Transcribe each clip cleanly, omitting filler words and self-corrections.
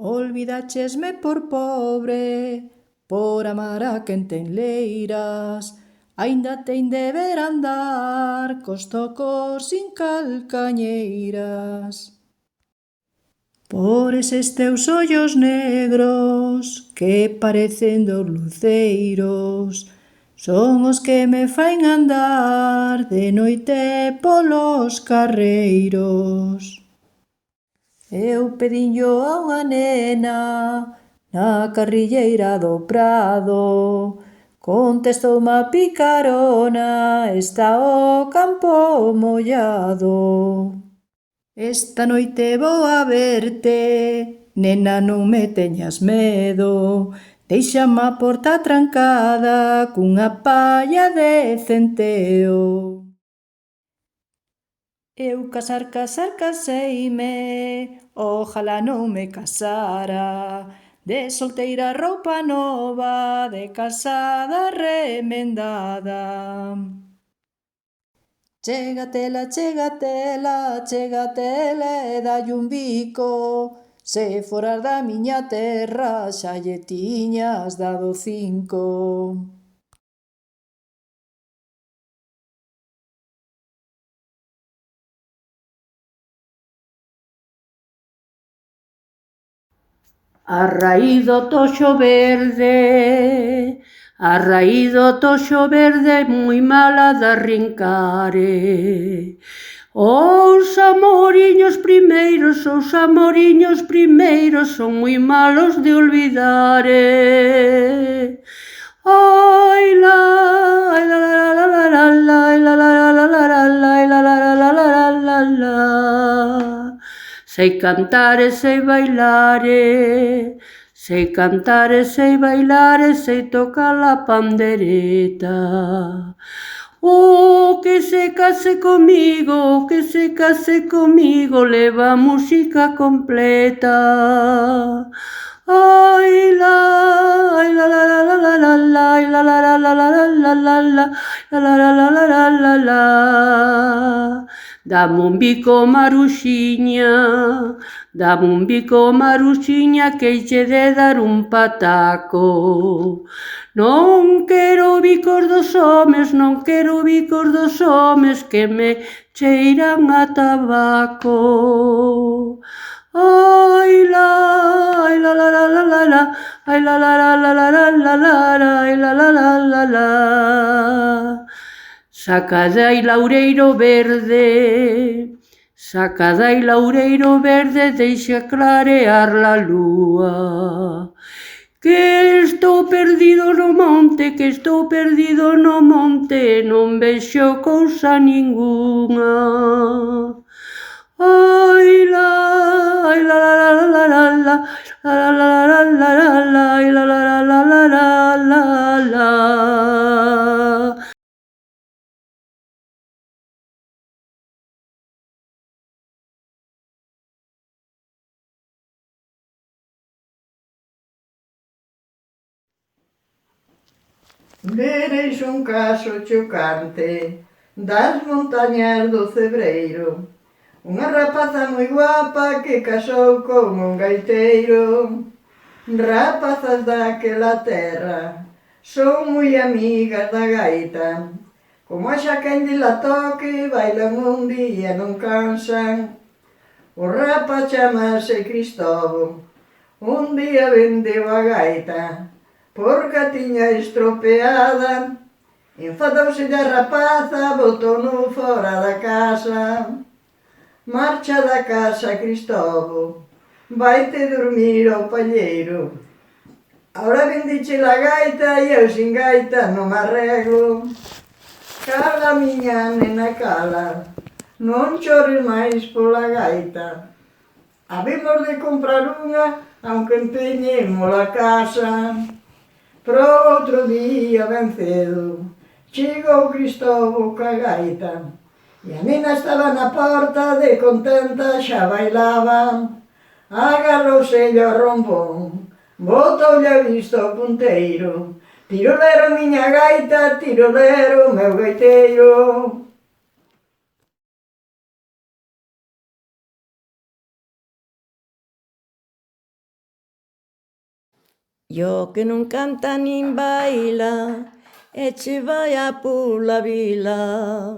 Olvidachesme por pobre, por amar a quen ten leiras, aínda ten de ver andar cos tocos sin calcañeiras. Por eses teus ollos negros que parecen dos luceiros, son os que me fain andar de noite polos carreiros. Eu pedinllo a unha nena na carrilleira do prado, contestoume a picarona, está o campo mollado. Esta noite vou a verte, nena, non me teñas medo, déixame a porta trancada cunha palla de centeo. Eu caseime, ojalá non me casara, de solteira roupa nova, de casada remendada. Chégatela, chégatela, chégatela e dalle un bico, se foras da miña terra xa lle tiñas dado 5. A raíz do toxo verde, a raíz do toxo verde moi mala de arrincare. Os amoriños primeiros son moi malos de olvidare. Ai la, ai la la la la la la la la la la la la la. Sei cantar e sei bailare, sei cantar e sei bailare, sei tocar a pandereta. O que se case comigo, leva a música completa. Ai la, ai la la la la la la la, ai la la la la la la la la la, la la la la la la la. Dame un bico, Maruxiña, dame un bico, Maruxiña, que heiche de dar un pataco. Non quero bicos dos homes, non quero bicos dos homes que me cheiran a tabaco. Ai la, ai la la la la la la, ai la la la la la la la la, ai la la la la la. Sacadai laureiro verde, sacadai laureiro verde, deixa clarear la lúa. Que estou perdido no monte, que estou perdido no monte, non vexo cousa ningunha. Ai la, ai la la la la la la, la la la la la la la, ai la la la la la la la. Vereis un caso chocante das montañas do Cebreiro, unha rapaza moi guapa que casou con un gaiteiro. Rapazas daquela terra son moi amigas da gaita, como xa quen di la toque, bailan un día non cansan. O rapaz chamase Cristobo, un día vendeu a gaita, porque a tiña estropeada. Enfadouse da rapaza, botou-no fora da casa. Marcha da casa, Cristobo, vaite dormir ao palleiro. Ahora vendiche la gaita e eu sin gaita non me arreglo. Cala, miña nena, cala, non chores máis pola gaita. Habemos de comprar unha, aunque empeñemos a casa. Pro outro día ben cedo chegou Cristobo ca gaita e a nena estaba na porta de contenta xa bailaba. Agarrouselle ao rombón, botoulle a vista ao punteiro. Tirolero miña gaita, tirolero meu gaiteiro. Yo que non canta nin baila, e che vai a pula vila.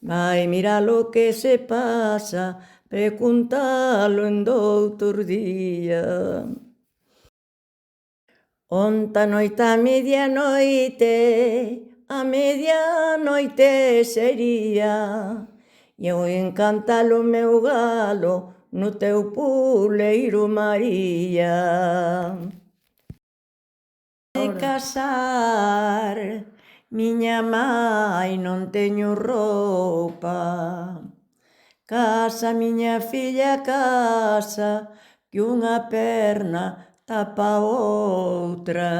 Vai mira lo que se pasa, preguntalo en doutro día. Onta noite a medianoite sería, e eu encantalo meu galo no teu puleiro María. De casar, miña mai non teño roupa. Casa, miña filla, casa, que unha perna tapa a outra.